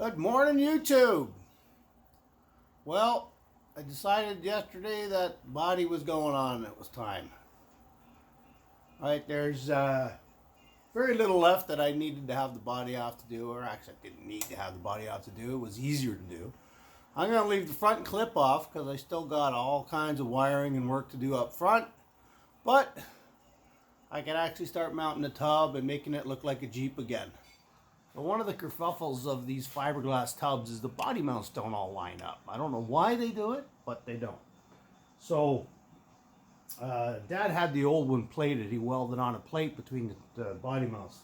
Good morning, YouTube. Well, I decided yesterday that body was going on. It was time. Right, there's very little left that I needed to have the body off to do, or actually I didn't need to have the body off to do. It was easier to do. I'm going to leave the front clip off because I still got all kinds of wiring and work to do up front. But I can actually start mounting the tub and making it look like a Jeep again. But one of the kerfuffles of these fiberglass tubs is the body mounts don't all line up. I don't know why they do it, but they don't. So, Dad had the old one plated. He welded on a plate between the body mounts.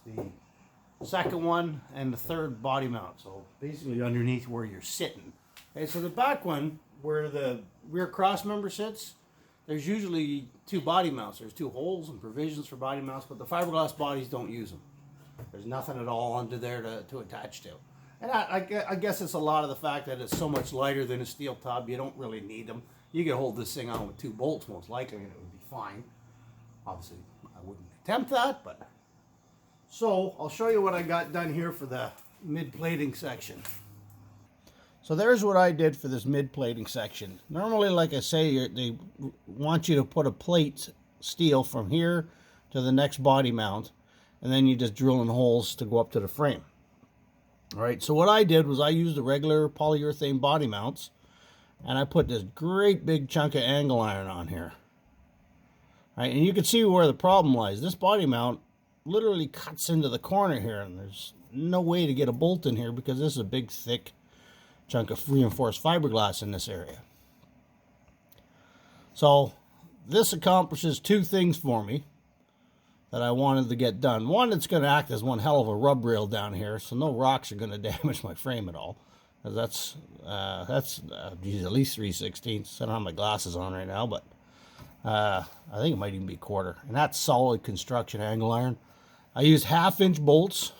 The second one and the third body mount. So, basically underneath where you're sitting. Okay, so the back one, where the rear cross member sits, there's usually two body mounts. There's two holes and provisions for body mounts, but the fiberglass bodies don't use them. There's nothing at all under there to attach to. And I guess it's a lot of the fact that it's so much lighter than a steel tub, you don't really need them. You could hold this thing on with two bolts most likely and it would be fine. Obviously, I wouldn't attempt that, but... So, I'll show you what I got done here for the mid-plating section. So there's what I did for this mid-plating section. Normally, like I say, they want you to put a plate steel from here to the next body mount. And then you just drill in holes to go up to the frame. All right, so what I did was I used the regular polyurethane body mounts, and I put this great big chunk of angle iron on here. All right, and you can see where the problem lies. This body mount literally cuts into the corner here, and there's no way to get a bolt in here because this is a big, thick chunk of reinforced fiberglass in this area. So this accomplishes two things for me that I wanted to get done. One, it's going to act as one hell of a rub rail down here, so no rocks are going to damage my frame at all. That's geez, at least 3/16. I don't have my glasses on right now, but I think it might even be quarter. And that's solid construction angle iron. I used 1/2-inch bolts,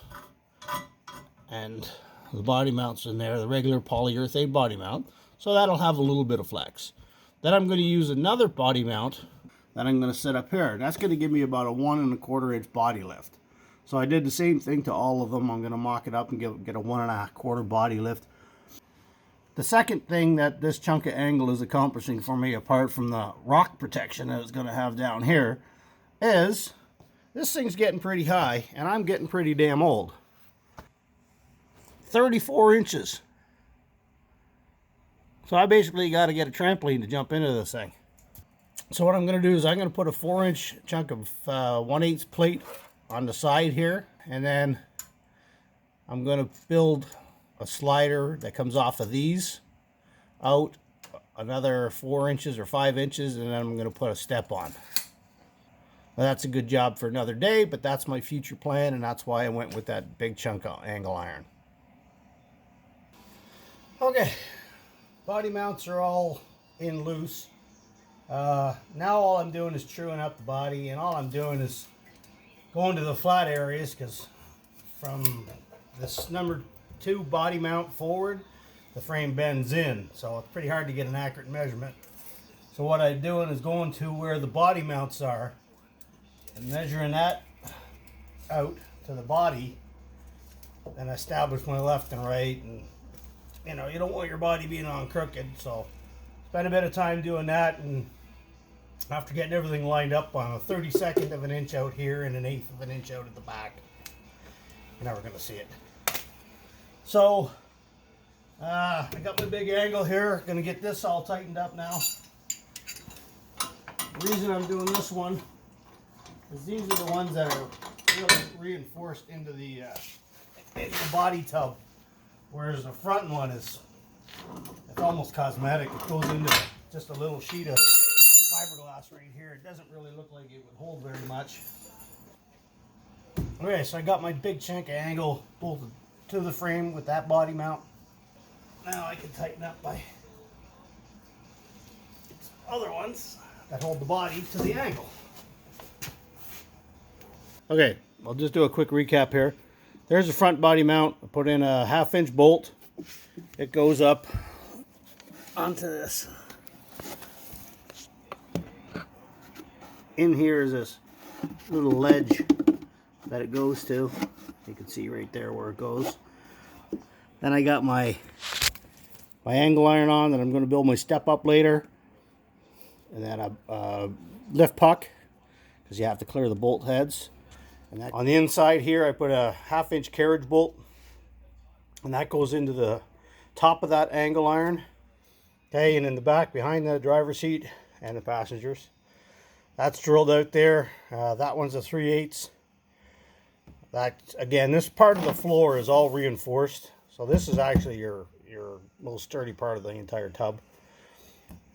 and the body mounts in there, the regular polyurethane body mount, so that'll have a little bit of flex. Then I'm going to use another body mount that I'm going to set up here. That's going to give me about a 1 1/4-inch body lift. So I did the same thing to all of them. I'm going to mock it up and get a 1 1/4 body lift. The second thing that this chunk of angle is accomplishing for me, apart from the rock protection that it's going to have down here, is this thing's getting pretty high, and I'm getting pretty damn old. 34 inches. So I basically got to get a trampoline to jump into this thing. So what I'm going to do is I'm going to put a 4-inch chunk of 1/8 plate on the side here, and then I'm going to build a slider that comes off of these out another 4 inches or 5 inches, and then I'm going to put a step on. Now that's a good job for another day, but that's my future plan, and that's why I went with that big chunk of angle iron. Okay, body mounts are all in loose. Now all I'm doing is truing up the body, and all I'm doing is going to the flat areas, because from this number 2 body mount forward, the frame bends in, so it's pretty hard to get an accurate measurement. So what I'm doing is going to where the body mounts are and measuring that out to the body, and establish my left and right. And you know, you don't want your body being on crooked, so spend a bit of time doing that. And after getting everything lined up on a 32nd of an inch out here and an 1/8 of an inch out at the back, you're never going to see it. So, I got my big angle here. Going to get this all tightened up now. The reason I'm doing this one is these are the ones that are really reinforced into the body tub, whereas the front one is, it's almost cosmetic. It goes into just a little sheet of fiberglass right here. It doesn't really look like it would hold very much. Okay, so I got my big chunk of angle bolted to the frame with that body mount. Now I can tighten up my other ones that hold the body to the angle. Okay, I'll just do a quick recap here. There's the front body mount. I put in a 1/2-inch bolt. It goes up onto this. In here is this little ledge that it goes to. You can see right there where it goes. Then I got my angle iron on that I'm going to build my step up later. And then a lift puck, because you have to clear the bolt heads. And that, on the inside here, I put a 1/2-inch carriage bolt, and that goes into the top of that angle iron. Okay, and in the back behind the driver's seat and the passengers, that's drilled out there. That one's a 3/8. That, again, this part of the floor is all reinforced, so this is actually your most sturdy part of the entire tub.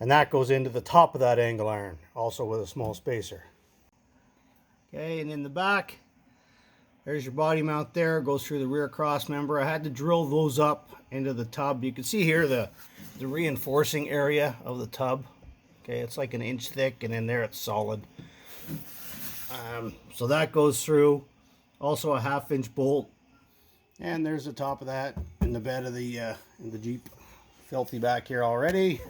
And that goes into the top of that angle iron, also with a small spacer. Okay, and in the back, there's your body mount there. Goes through the rear cross member. I had to drill those up into the tub. You can see here the reinforcing area of the tub. Okay, it's like 1 inch thick, and in there it's solid. So that goes through. Also a 1/2-inch bolt. And there's the top of that in the bed of the in the Jeep. Filthy back here already.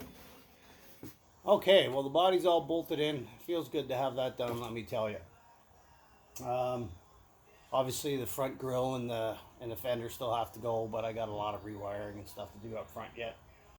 Okay, well, the body's all bolted in. Feels good to have that done, let me tell you. Obviously the front grille and the fender still have to go, but I got a lot of rewiring and stuff to do up front yet.